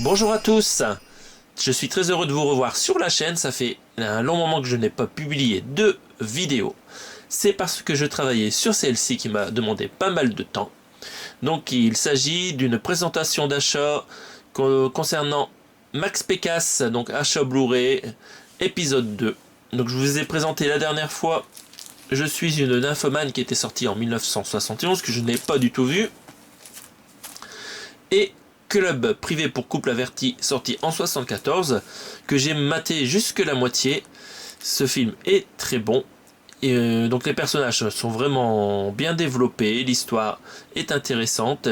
Bonjour à tous, je suis très heureux de vous revoir sur la chaîne, ça fait un long moment que je n'ai pas publié de vidéo. C'est parce que je travaillais sur celle-ci qui m'a demandé pas mal de temps. Donc il s'agit d'une présentation d'achat concernant Max Pécasse, donc achat Blu-ray, épisode 2. Donc je vous ai présenté la dernière fois Je suis une nymphomane qui était sortie en 1971, que je n'ai pas du tout vu. Et Club privé pour couple averti, sorti en 74, que j'ai maté jusque la moitié. Ce film est très bon. Et donc les personnages sont vraiment bien développés, l'histoire est intéressante.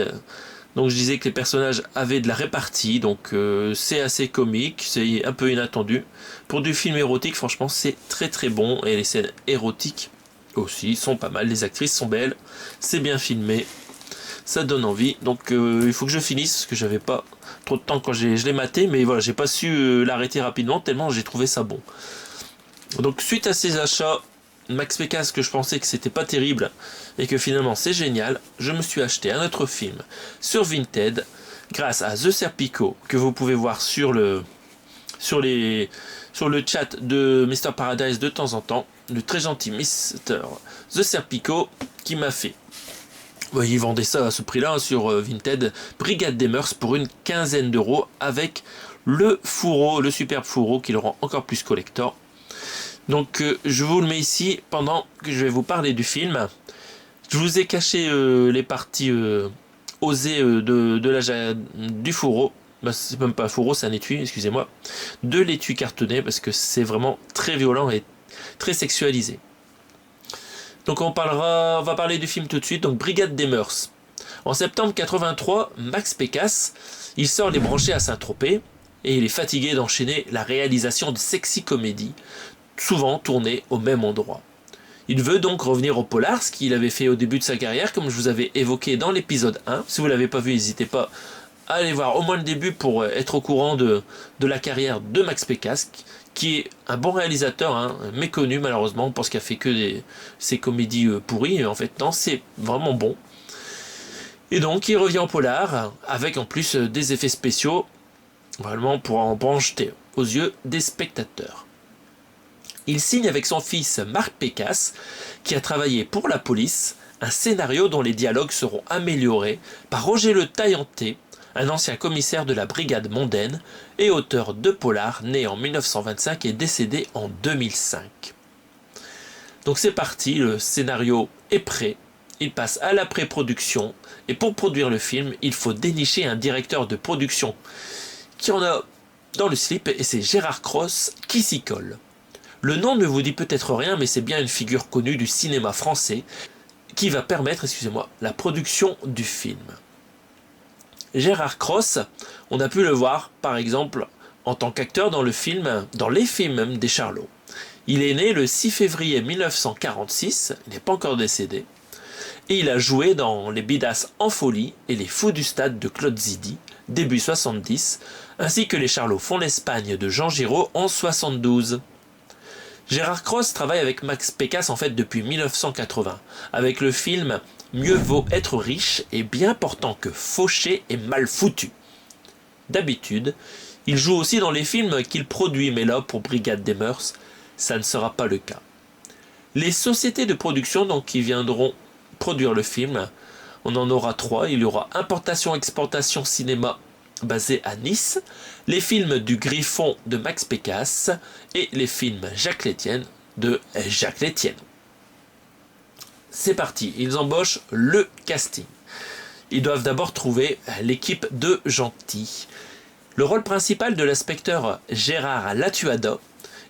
Donc je disais que les personnages avaient de la répartie, donc c'est assez comique, c'est un peu inattendu. Pour du film érotique, franchement c'est très très bon, et les scènes érotiques aussi sont pas mal, les actrices sont belles, c'est bien filmé, ça donne envie. Donc il faut que je finisse, parce que j'avais pas trop de temps quand je l'ai maté, mais voilà, j'ai pas su l'arrêter rapidement, tellement j'ai trouvé ça bon. Donc suite à ces achats, Max Pécasse, que je pensais que c'était pas terrible et que finalement c'est génial, je me suis acheté un autre film sur Vinted grâce à The Serpico, que vous pouvez voir sur le chat de Mr Paradise de temps en temps, le très gentil Mr The Serpico qui m'a fait. Ouais, ils vendaient ça à ce prix-là sur Vinted, Brigade des Mœurs, pour une quinzaine d'euros, avec le fourreau, le superbe fourreau qui le rend encore plus collector. Donc je vous le mets ici pendant que je vais vous parler du film. Je vous ai caché les parties osées du fourreau. Bah, c'est même pas un fourreau, c'est un étui, excusez-moi. De l'étui cartonné, parce que c'est vraiment très violent et très sexualisé. Donc on va parler du film tout de suite. Donc Brigade des Mœurs. En septembre 83, Max Pécasse, il sort les branchés à Saint-Tropez, et il est fatigué d'enchaîner la réalisation de sexy comédies, souvent tourné au même endroit. Il veut donc revenir au polar, ce qu'il avait fait au début de sa carrière, comme je vous avais évoqué dans l'épisode 1. Si vous ne l'avez pas vu, n'hésitez pas à aller voir au moins le début pour être au courant de la carrière de Max Pécasse, qui est un bon réalisateur, hein, méconnu malheureusement, parce qu'il a fait que ces comédies pourries, et en fait non, c'est vraiment bon. Et donc il revient au polar, avec en plus des effets spéciaux, vraiment pour en jeter aux yeux des spectateurs. Il signe avec son fils Marc Pécasse, qui a travaillé pour la police, un scénario dont les dialogues seront améliorés par Roger Le Taillanté, un ancien commissaire de la brigade mondaine et auteur de polar, né en 1925 et décédé en 2005. Donc c'est parti, le scénario est prêt, il passe à la pré-production, et pour produire le film, il faut dénicher un directeur de production qui en a dans le slip, et c'est Gérard Cross qui s'y colle. Le nom ne vous dit peut-être rien, mais c'est bien une figure connue du cinéma français qui va permettre, la production du film. Gérard Cross, on a pu le voir, par exemple, en tant qu'acteur dans les films même des Charlots. Il est né le 6 février 1946, il n'est pas encore décédé, et il a joué dans Les Bidas en folie et Les Fous du Stade de Claude Zidi, début 70, ainsi que Les Charlots font l'Espagne de Jean Giraud en 72. Gérard Cross travaille avec Max Pécasse en fait depuis 1980, avec le film Mieux vaut être riche et bien portant que fauché et mal foutu. D'habitude, il joue aussi dans les films qu'il produit, mais là, pour Brigade des Mœurs, ça ne sera pas le cas. Les sociétés de production donc qui viendront produire le film, on en aura 3. Il y aura Importation-Exportation Cinéma, basé à Nice, les films du Griffon de Max Pécasse et les films Jacques Létienne de Jacques Létienne. C'est parti, ils embauchent le casting. Ils doivent d'abord trouver l'équipe de gentils. Le rôle principal de l'inspecteur Gérard Latuada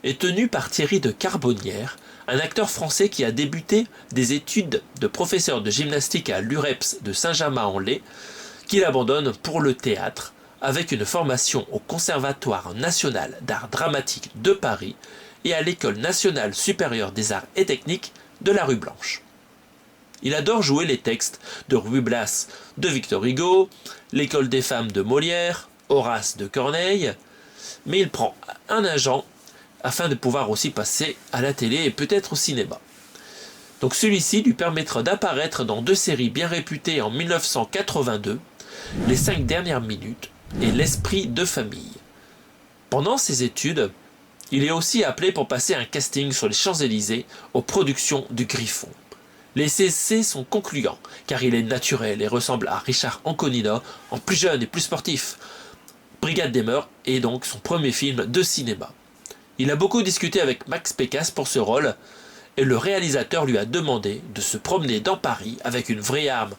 est tenu par Thierry de Carbonnière, un acteur français qui a débuté des études de professeur de gymnastique à l'UREPS de Saint-Germain-en-Laye, qu'il abandonne pour le théâtre, avec une formation au Conservatoire national d'art dramatique de Paris et à l'École nationale supérieure des arts et techniques de la rue Blanche. Il adore jouer les textes de Ruy Blas de Victor Hugo, l'École des femmes de Molière, Horace de Corneille, mais il prend un agent afin de pouvoir aussi passer à la télé et peut-être au cinéma. Donc celui-ci lui permettra d'apparaître dans 2 séries bien réputées en 1982, Les 5 dernières minutes et l'esprit de famille. Pendant ses études, il est aussi appelé pour passer un casting sur les Champs-Élysées aux productions du Griffon. Les essais sont concluants, car il est naturel et ressemble à Richard Anconina, en plus jeune et plus sportif. Brigade des Mœurs est donc son premier film de cinéma. Il a beaucoup discuté avec Max Pécasse pour ce rôle, et le réalisateur lui a demandé de se promener dans Paris avec une vraie arme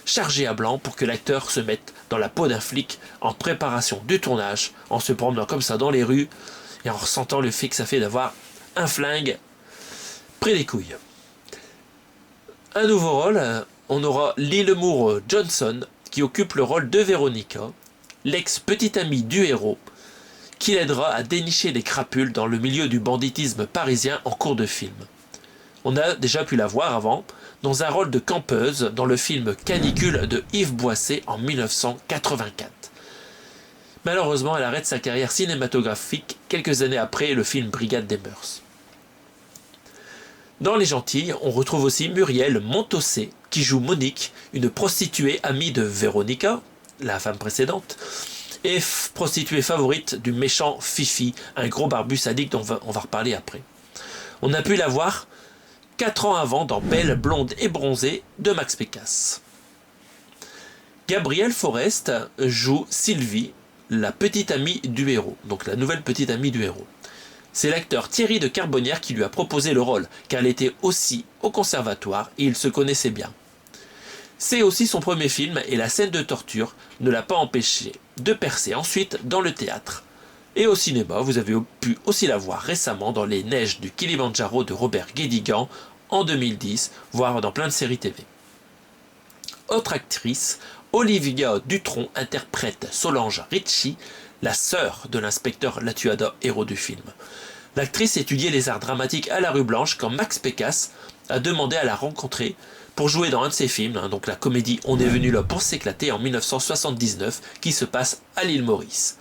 chargée à blanc pour que l'acteur se mette dans la peau d'un flic en préparation du tournage, en se promenant comme ça dans les rues et en ressentant le fait que ça fait d'avoir un flingue près des couilles. Un nouveau rôle, on aura Lyle Moore Johnson qui occupe le rôle de Veronica, l'ex-petite amie du héros, qui l'aidera à dénicher les crapules dans le milieu du banditisme parisien en cours de film. On a déjà pu la voir avant, dans un rôle de campeuse dans le film Canicule de Yves Boisset en 1984. Malheureusement, elle arrête sa carrière cinématographique quelques années après le film Brigade des Mœurs. Dans Les Gentils, on retrouve aussi Muriel Montossé, qui joue Monique, une prostituée amie de Véronica, la femme précédente, et prostituée favorite du méchant Fifi, un gros barbu sadique dont on va reparler après. On a pu la voir 4 ans avant dans Belle, blonde et bronzée de Max Pécasse. Gabrielle Forest joue Sylvie, la petite amie du héros, donc la nouvelle petite amie du héros. C'est l'acteur Thierry de Carbonnière qui lui a proposé le rôle, car elle était aussi au conservatoire et ils se connaissaient bien. C'est aussi son premier film et la scène de torture ne l'a pas empêché de percer ensuite dans le théâtre. Et au cinéma, vous avez pu aussi la voir récemment dans Les Neiges du Kilimandjaro de Robert Guédigan en 2010, voire dans plein de séries TV. Autre actrice, Olivia Dutronc interprète Solange Ritchie, la sœur de l'inspecteur Latuada, héros du film. L'actrice étudiait les arts dramatiques à la Rue Blanche quand Max Pécasse a demandé à la rencontrer pour jouer dans un de ses films, donc la comédie On est venu là pour s'éclater en 1979, qui se passe à l'île Maurice.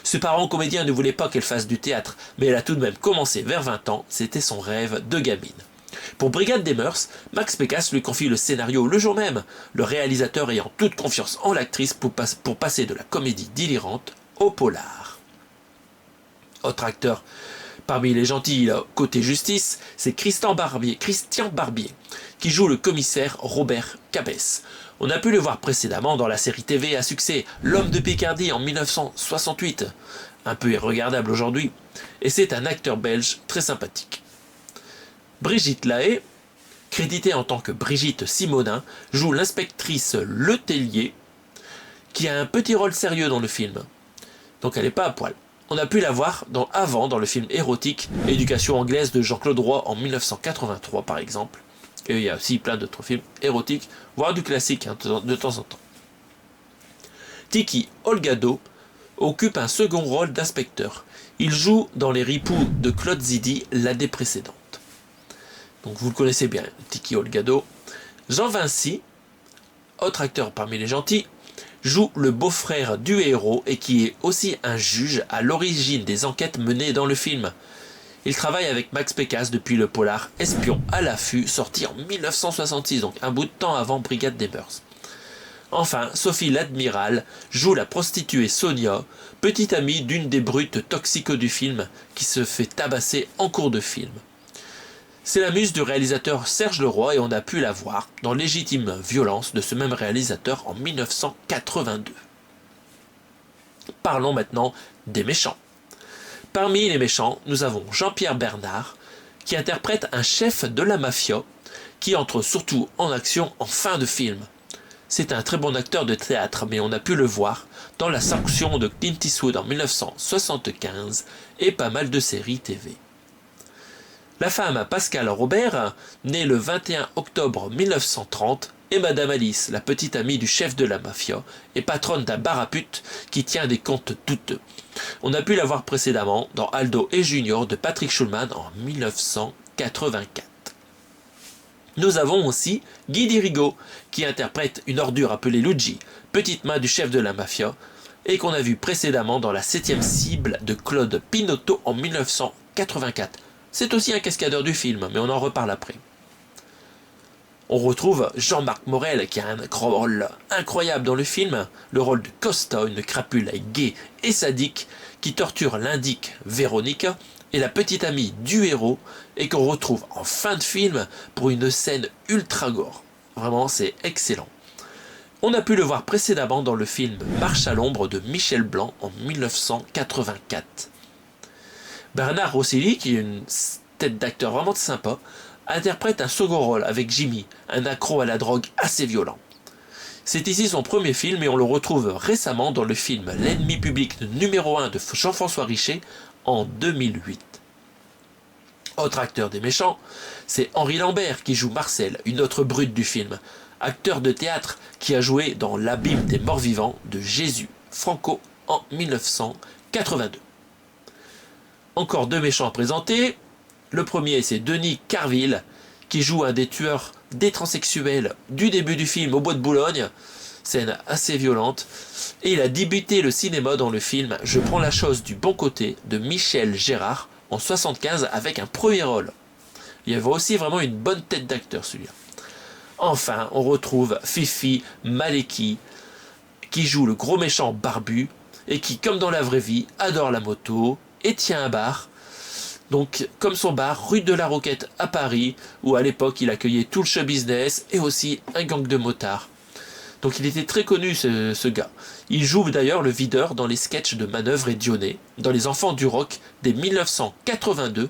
Ses parents comédiens ne voulaient pas qu'elle fasse du théâtre, mais elle a tout de même commencé vers 20 ans, c'était son rêve de gamine. Pour Brigade des Mœurs, Max Pécasse lui confie le scénario le jour même, le réalisateur ayant toute confiance en l'actrice pour passer de la comédie délirante au polar. Autre acteur parmi les gentils côté justice, c'est Christian Barbier, qui joue le commissaire Robert Cabès. On a pu le voir précédemment dans la série TV à succès L'Homme de Picardie en 1968, un peu irregardable aujourd'hui, et c'est un acteur belge très sympathique. Brigitte Lahaye, créditée en tant que Brigitte Simonin, joue l'inspectrice Letellier, qui a un petit rôle sérieux dans le film. Donc elle n'est pas à poil. On a pu la voir dans le film érotique Éducation anglaise de Jean-Claude Roy en 1983 par exemple. Et il y a aussi plein d'autres films érotiques, voire du classique de temps en temps. Tiki Olgado occupe un second rôle d'inspecteur. Il joue dans Les Ripoux de Claude Zidi l'année précédente. Donc vous le connaissez bien, Tiki Olgado. Jean Vinci, autre acteur parmi les gentils, joue le beau-frère du héros et qui est aussi un juge à l'origine des enquêtes menées dans le film. Il travaille avec Max Pécasse depuis le polar Espion à l'affût, sorti en 1966, donc un bout de temps avant Brigade des Mœurs. Enfin, Sophie l'Admiral joue la prostituée Sonia, petite amie d'une des brutes toxicos du film, qui se fait tabasser en cours de film. C'est la muse du réalisateur Serge Leroy et on a pu la voir dans Légitime Violence de ce même réalisateur en 1982. Parlons maintenant des méchants. Parmi les méchants, nous avons Jean-Pierre Bernard, qui interprète un chef de la mafia, qui entre surtout en action en fin de film. C'est un très bon acteur de théâtre, mais on a pu le voir dans La Sanction de Clint Eastwood en 1975 et pas mal de séries TV. La femme Pascal Robert, née le 21 octobre 1930, est Madame Alice, la petite amie du chef de la mafia, et patronne d'un bar à putes qui tient des comptes douteux. On a pu la voir précédemment dans Aldo et Junior de Patrick Schulman en 1984. Nous avons aussi Guy Dirigo, qui interprète une ordure appelée Luigi, petite main du chef de la mafia, et qu'on a vu précédemment dans La 7e cible de Claude Pinotto en 1984. C'est aussi un cascadeur du film, mais on en reparle après. On retrouve Jean-Marc Morel qui a un rôle incroyable dans le film, le rôle de Costa, une crapule gay et sadique qui torture l'indique Véronique et la petite amie du héros et qu'on retrouve en fin de film pour une scène ultra gore. Vraiment, c'est excellent. On a pu le voir précédemment dans le film Marche à l'ombre de Michel Blanc en 1984. Bernard Rosselli, qui est une tête d'acteur vraiment sympa, interprète un second rôle avec Jimmy, un accro à la drogue assez violent. C'est ici son premier film et on le retrouve récemment dans le film L'ennemi public numéro 1 de Jean-François Richet en 2008. Autre acteur des méchants, c'est Henri Lambert qui joue Marcel, une autre brute du film, acteur de théâtre qui a joué dans L'abîme des morts vivants de Jésus Franco en 1982. Encore deux méchants à présenter. Le premier, c'est Denis Carville, qui joue un des tueurs des transsexuels du début du film au Bois de Boulogne. Scène assez violente. Et il a débuté le cinéma dans le film Je prends la chose du bon côté de Michel Gérard en 1975 avec un premier rôle. Il y avait aussi vraiment une bonne tête d'acteur celui-là. Enfin, on retrouve Fifi Maleki, qui joue le gros méchant barbu et qui, comme dans la vraie vie, adore la moto et tient un bar. Donc, comme son bar, rue de la Roquette à Paris, où à l'époque il accueillait tout le show business et aussi un gang de motards. Donc il était très connu ce gars. Il joue d'ailleurs le videur dans les sketchs de Manœuvre et Dionnet, dans Les Enfants du Rock dès 1982.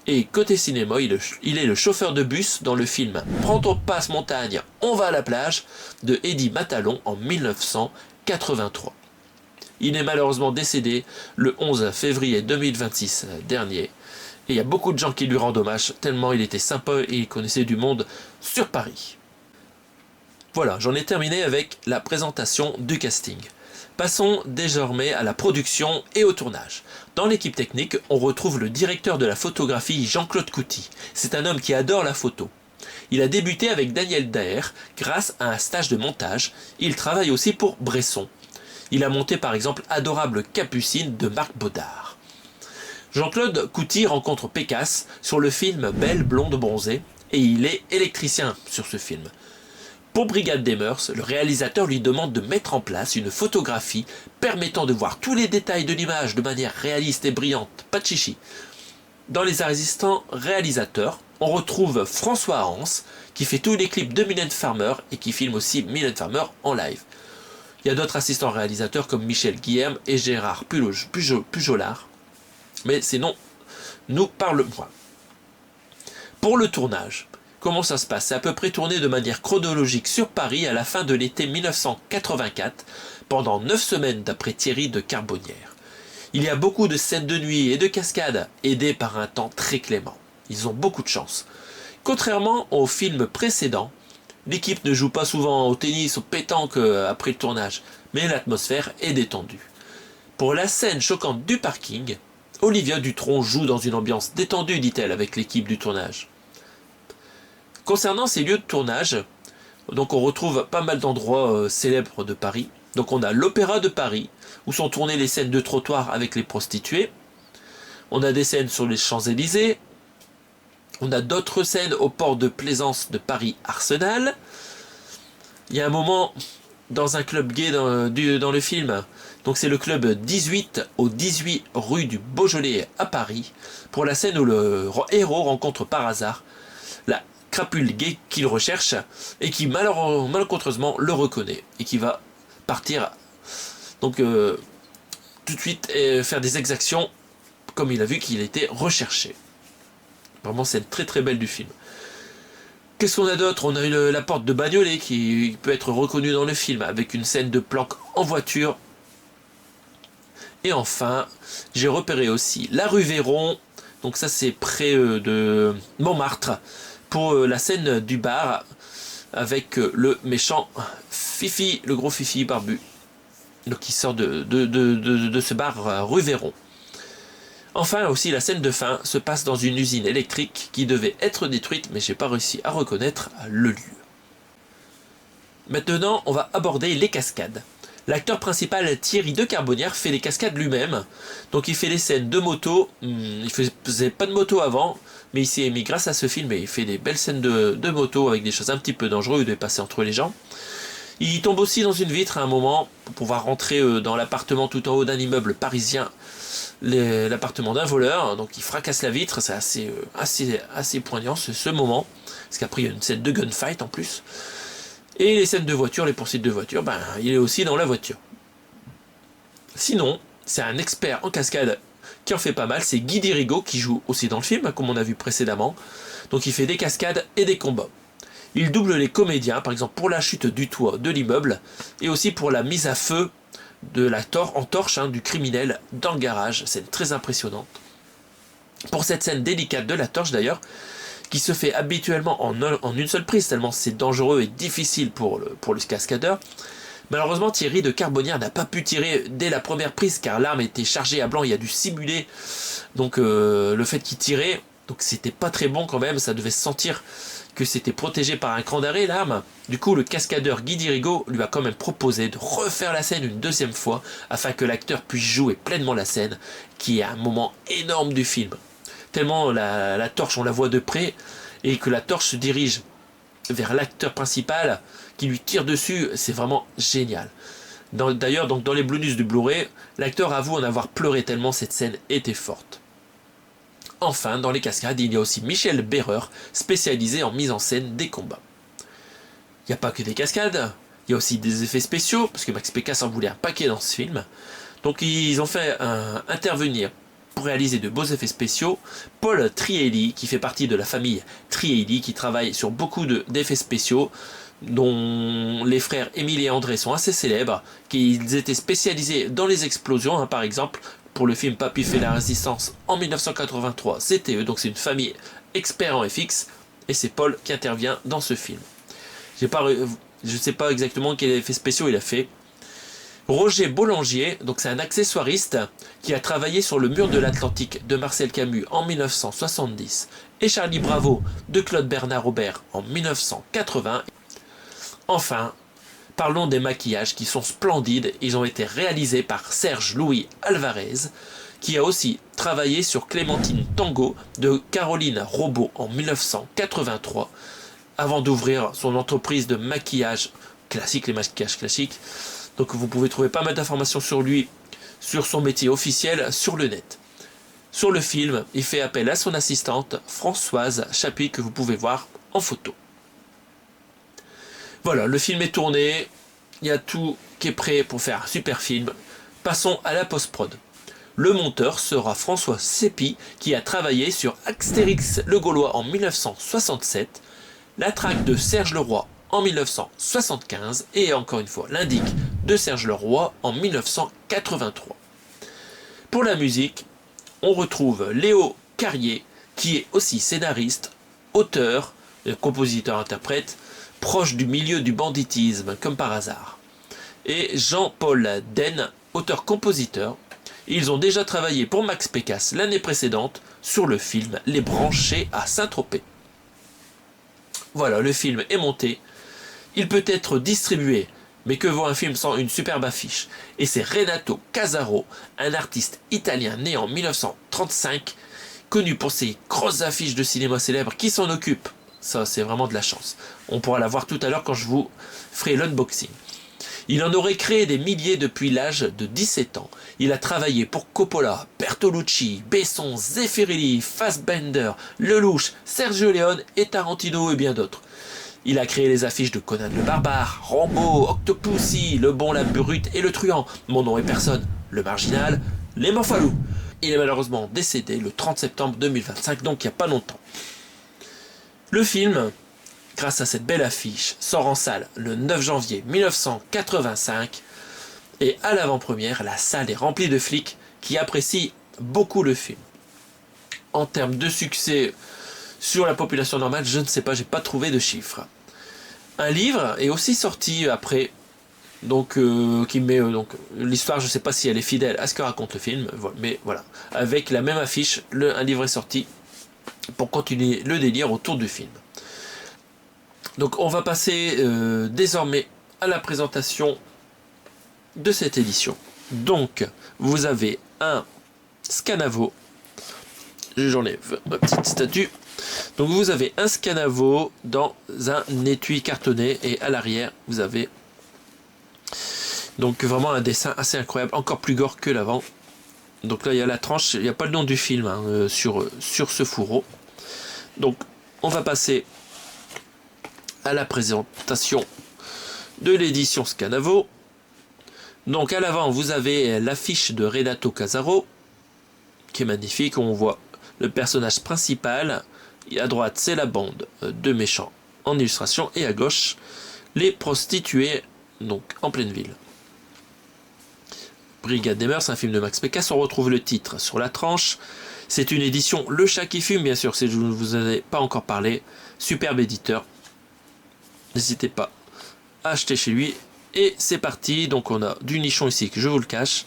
Et côté cinéma, il est le chauffeur de bus dans le film Prends ton passe-montagne, on va à la plage de Eddie Matalon en 1983. Il est malheureusement décédé le 11 février 2026 dernier. Et il y a beaucoup de gens qui lui rendent hommage, tellement il était sympa et il connaissait du monde sur Paris. Voilà, j'en ai terminé avec la présentation du casting. Passons désormais à la production et au tournage. Dans l'équipe technique, on retrouve le directeur de la photographie Jean-Claude Couty. C'est un homme qui adore la photo. Il a débuté avec Daniel Daher grâce à un stage de montage. Il travaille aussi pour Bresson. Il a monté par exemple Adorable Capucine de Marc Baudard. Jean-Claude Couty rencontre Pécasse sur le film Belle blonde bronzée et il est électricien sur ce film. Pour Brigade des Mœurs, le réalisateur lui demande de mettre en place une photographie permettant de voir tous les détails de l'image de manière réaliste et brillante, pas de chichi. Dans les assistants réalisateurs, on retrouve François Hans qui fait tous les clips de Mylène Farmer et qui filme aussi Mylène Farmer en live. Il y a d'autres assistants réalisateurs comme Michel Guilherme et Gérard Pujolard. Mais sinon, nous parle moins. Pour le tournage, comment ça se passe? C'est à peu près tourné de manière chronologique sur Paris à la fin de l'été 1984, pendant 9 semaines d'après Thierry de Carbonnière. Il y a beaucoup de scènes de nuit et de cascades, aidées par un temps très clément. Ils ont beaucoup de chance. Contrairement aux films précédents, l'équipe ne joue pas souvent au tennis, au pétanque après le tournage, mais l'atmosphère est détendue. Pour la scène choquante du parking, Olivia Dutronc joue dans une ambiance détendue, dit-elle, avec l'équipe du tournage. Concernant ces lieux de tournage, donc on retrouve pas mal d'endroits célèbres de Paris. Donc on a l'Opéra de Paris, où sont tournées les scènes de trottoir avec les prostituées. On a des scènes sur les Champs-Élysées. On a d'autres scènes au port de plaisance de Paris-Arsenal. Il y a un moment dans un club gay dans le film. Donc c'est le club 18 au 18 rue du Beaujolais à Paris. Pour la scène où le héros rencontre par hasard la crapule gay qu'il recherche et qui malencontreusement le reconnaît et qui va partir donc tout de suite faire des exactions comme il a vu qu'il était recherché. Vraiment c'est très très belle du film. Qu'est-ce qu'on a d'autre? On a eu la porte de Bagnolet qui peut être reconnue dans le film avec une scène de planque en voiture. Et enfin, j'ai repéré aussi la rue Véron, donc ça c'est près de Montmartre, pour la scène du bar avec le méchant Fifi, le gros Fifi barbu, donc qui sort de ce bar rue Véron. Enfin aussi la scène de fin se passe dans une usine électrique qui devait être détruite, mais j'ai pas réussi à reconnaître le lieu. Maintenant on va aborder les cascades. L'acteur principal Thierry de Carbonnière fait les cascades lui-même, donc il fait les scènes de moto, il faisait pas de moto avant, mais il s'est mis grâce à ce film et il fait des belles scènes de moto avec des choses un petit peu dangereuses, de passer entre les gens. Il tombe aussi dans une vitre à un moment pour pouvoir rentrer dans l'appartement tout en haut d'un immeuble parisien, l'appartement d'un voleur, donc il fracasse la vitre, c'est assez poignant ce moment, parce qu'après il y a une scène de gunfight en plus. Et les scènes de voiture, les poursuites de voiture, il est aussi dans la voiture. Sinon, c'est un expert en cascade qui en fait pas mal, c'est Guy Dirigo qui joue aussi dans le film, comme on a vu précédemment. Donc il fait des cascades et des combats. Il double les comédiens, par exemple pour la chute du toit de l'immeuble, et aussi pour la mise à feu de la torche du criminel dans le garage. C'est très impressionnante. Pour cette scène délicate de la torche d'ailleurs, qui se fait habituellement en une seule prise, tellement c'est dangereux et difficile pour le cascadeur. Malheureusement, Thierry de Carbonnière n'a pas pu tirer dès la première prise, car l'arme était chargée à blanc, il a dû simuler donc, le fait qu'il tirait, donc c'était pas très bon quand même, ça devait se sentir que c'était protégé par un cran d'arrêt l'arme. Du coup, le cascadeur Guy Dirigo lui a quand même proposé de refaire la scène une deuxième fois, afin que l'acteur puisse jouer pleinement la scène, qui est un moment énorme du film. Tellement la torche, on la voit de près, et que la torche se dirige vers l'acteur principal qui lui tire dessus, c'est vraiment génial. D'ailleurs, dans les bonus du Blu-ray, l'acteur avoue en avoir pleuré tellement cette scène était forte. Enfin, dans les cascades, il y a aussi Michel Berreur, spécialisé en mise en scène des combats. Il n'y a pas que des cascades, il y a aussi des effets spéciaux, parce que Max Pécasse en voulait un paquet dans ce film. Donc ils ont fait intervenir pour réaliser de beaux effets spéciaux Paul Trielli, qui fait partie de la famille Trielli, qui travaille sur beaucoup d'effets spéciaux, dont les frères Émile et André sont assez célèbres, qu'ils étaient spécialisés dans les explosions, par exemple, pour le film Papy fait la résistance en 1983, c'était eux, donc c'est une famille expert en FX, et c'est Paul qui intervient dans ce film. Je ne sais pas exactement quel effet spéciaux il a fait. Roger Bollangier, donc c'est un accessoiriste qui a travaillé sur Le Mur de l'Atlantique de Marcel Camus en 1970 et Charlie Bravo de Claude Bernard Robert en 1980. Enfin, parlons des maquillages qui sont splendides. Ils ont été réalisés par Serge Louis Alvarez, qui a aussi travaillé sur Clémentine Tango de Caroline Robot en 1983, avant d'ouvrir son entreprise de maquillage classique, les maquillages classiques. Donc vous pouvez trouver pas mal d'informations sur lui, sur son métier officiel, sur le net. Sur le film, il fait appel à son assistante, Françoise Chapuis, que vous pouvez voir en photo. Voilà, le film est tourné, il y a tout qui est prêt pour faire un super film. Passons à la post-prod. Le monteur sera François Seppi, qui a travaillé sur Astérix le Gaulois en 1967, la traque de Serge Leroy en 1975 et encore une fois l'Indique de Serge Leroy en 1983. Pour la musique, on retrouve Léo Carrier, qui est aussi scénariste, auteur, compositeur-interprète, proche du milieu du banditisme comme par hasard. Et Jean-Paul Den, auteur-compositeur. Ils ont déjà travaillé pour Max Pécasse l'année précédente sur le film Les Branchés à Saint-Tropez. Voilà, le film est monté. Il peut être distribué, mais que vaut un film sans une superbe affiche? Et c'est Renato Casaro, un artiste italien né en 1935, connu pour ses grosses affiches de cinéma célèbres, qui s'en occupe. Ça, c'est vraiment de la chance. On pourra la voir tout à l'heure quand je vous ferai l'unboxing. Il en aurait créé des milliers depuis l'âge de 17 ans. Il a travaillé pour Coppola, Bertolucci, Besson, Zeffirelli, Fassbender, Lelouch, Sergio Leone et Tarantino et bien d'autres. Il a créé les affiches de Conan le Barbare, Rambo, Octopussy, Le Bon, la Brute et le Truand, Mon Nom est Personne, Le Marginal, Les Morphalous. Il est malheureusement décédé le 30 septembre 2025, donc il n'y a pas longtemps. Le film, grâce à cette belle affiche, sort en salle le 9 janvier 1985 et à l'avant-première, la salle est remplie de flics qui apprécient beaucoup le film. En termes de succès sur la population normale, je ne sais pas, j'ai pas trouvé de chiffres. Un livre est aussi sorti après, donc qui met donc l'histoire, je ne sais pas si elle est fidèle à ce que raconte le film, mais voilà, avec la même affiche, un livre est sorti pour continuer le délire autour du film. Donc on va passer désormais à la présentation de cette édition. Donc, vous avez un Scanavo. J'enlève ma petite statue. Donc, vous avez un Scanavo dans un étui cartonné et à l'arrière, vous avez donc vraiment un dessin assez incroyable, encore plus gore que l'avant. Donc là, il y a la tranche, il n'y a pas le nom du film hein, sur ce fourreau. Donc, on va passer à la présentation de l'édition Scanavo. Donc, à l'avant, vous avez l'affiche de Renato Casaro, qui est magnifique. On voit le personnage principal. Et à droite, c'est la bande de méchants en illustration. Et à gauche, les prostituées, donc en pleine ville. Brigade des Mœurs, un film de Max Pécasse. On retrouve le titre sur la tranche. C'est une édition Le Chat qui fume, bien sûr, si je ne vous en ai pas encore parlé. Superbe éditeur. N'hésitez pas à acheter chez lui. Et c'est parti. Donc on a du nichon ici, que je vous le cache.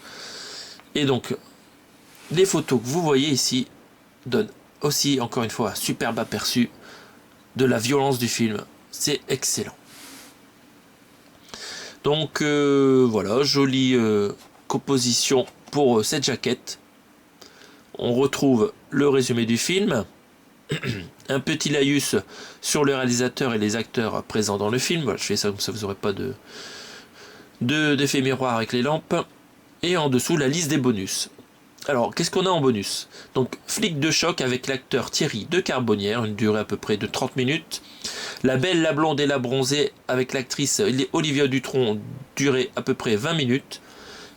Et donc, les photos que vous voyez ici donnent aussi, encore une fois, un superbe aperçu de la violence du film. C'est excellent. Donc voilà, jolie composition pour cette jaquette. On retrouve le résumé du film, un petit laïus sur le réalisateur et les acteurs présents dans le film. Voilà, je fais ça comme ça, vous n'aurez pas d'effet miroir avec les lampes. Et en dessous, la liste des bonus. Alors, qu'est-ce qu'on a en bonus? Donc, Flic de choc avec l'acteur Thierry de Carbonnière, une durée à peu près de 30 minutes. La belle, la blonde et la bronzée avec l'actrice Olivia Dutronc, durée à peu près 20 minutes.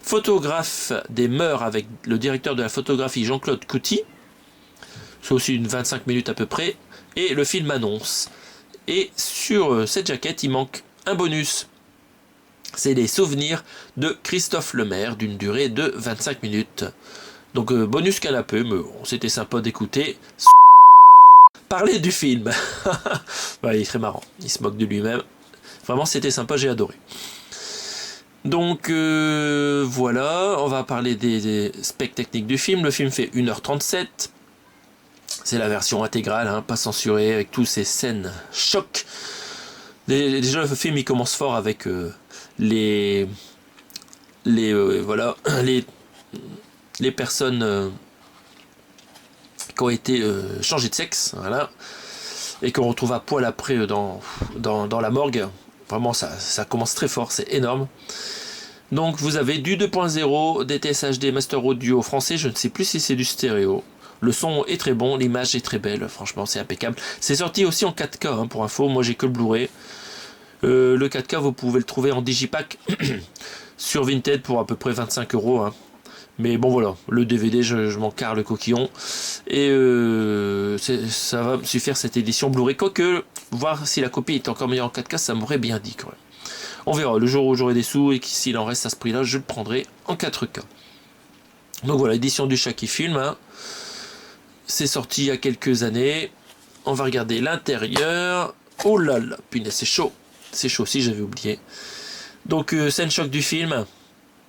Photographe des mœurs avec le directeur de la photographie Jean-Claude Couty. C'est aussi une 25 minutes à peu près. Et le film annonce. Et sur cette jaquette, il manque un bonus. C'est les souvenirs de Christophe Lemaire d'une durée de 25 minutes. Donc bonus canapé, mais bon, c'était sympa d'écouter. Parler du film. Ouais, il est très marrant. Il se moque de lui-même. Vraiment, c'était sympa, j'ai adoré. Donc voilà, on va parler des specs techniques du film. Le film fait 1h37. C'est la version intégrale, hein, pas censurée, avec toutes ces scènes choc. Déjà, le film il commence fort avec les personnes qui ont été changées de sexe, voilà, et qu'on retrouve à poil après dans la morgue. Vraiment, ça commence très fort, c'est énorme. Donc, vous avez du 2.0, DTS HD Master Audio français, je ne sais plus si c'est du stéréo. Le son est très bon, l'image est très belle, franchement, c'est impeccable. C'est sorti aussi en 4K, hein, pour info, moi j'ai que le Blu-ray. Le 4K, vous pouvez le trouver en digipack sur Vinted pour à peu près 25 €. Hein. Mais bon, voilà, le DVD, je m'en carre le coquillon. Et ça va me suffire cette édition Blu-ray. Quoique, voir si la copie est encore meilleure en 4K, ça m'aurait bien dit quand même. On verra, le jour où j'aurai des sous et s'il en reste à ce prix-là, je le prendrai en 4K. Donc voilà, édition du Chat qui filme. Hein. C'est sorti il y a quelques années. On va regarder l'intérieur. Oh là là, punaise, c'est chaud. C'est chaud aussi, j'avais oublié. Donc, scène choc du film.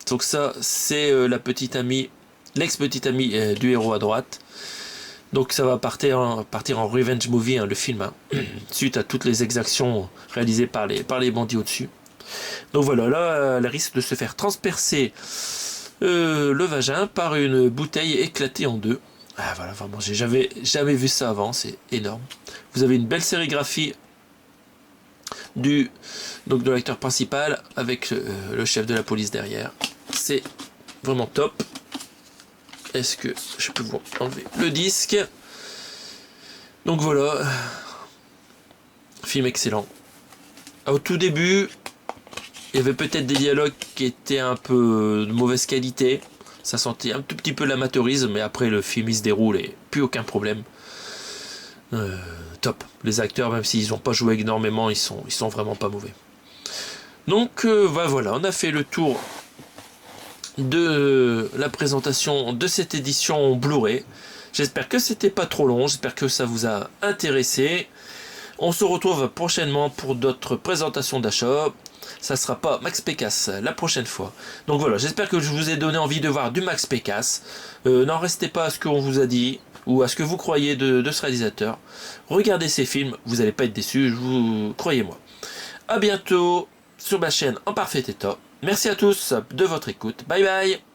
Donc ça, c'est la petite amie, l'ex-petite amie du héros à droite. Donc ça va partir en revenge movie, hein, le film, hein, suite à toutes les exactions réalisées par les bandits au-dessus. Donc voilà, là, elle risque de se faire transpercer le vagin par une bouteille éclatée en deux. Ah voilà, vraiment, j'ai jamais vu ça avant, c'est énorme. Vous avez une belle sérigraphie de l'acteur principal avec le chef de la police derrière. C'est vraiment top. Est-ce que je peux vous enlever le disque? Donc voilà, film excellent. Au tout début, il y avait peut-être des dialogues qui étaient un peu de mauvaise qualité. Ça sentait un tout petit peu l'amateurisme, mais après le film il se déroule et plus aucun problème. Top. Les acteurs, même s'ils n'ont pas joué énormément, ils sont vraiment pas mauvais. Donc voilà, on a fait le tour de la présentation de cette édition Blu-ray. J'espère que c'était pas trop long, j'espère que ça vous a intéressé. On se retrouve prochainement pour d'autres présentations d'achat. Ça sera pas Max Pécasse la prochaine fois. Donc voilà, j'espère que je vous ai donné envie de voir du Max Pécasse. N'en restez pas à ce qu'on vous a dit ou à ce que vous croyez de ce réalisateur. Regardez ces films, vous n'allez pas être déçus, croyez-moi. A bientôt sur ma chaîne en parfait état. Merci à tous de votre écoute. Bye bye.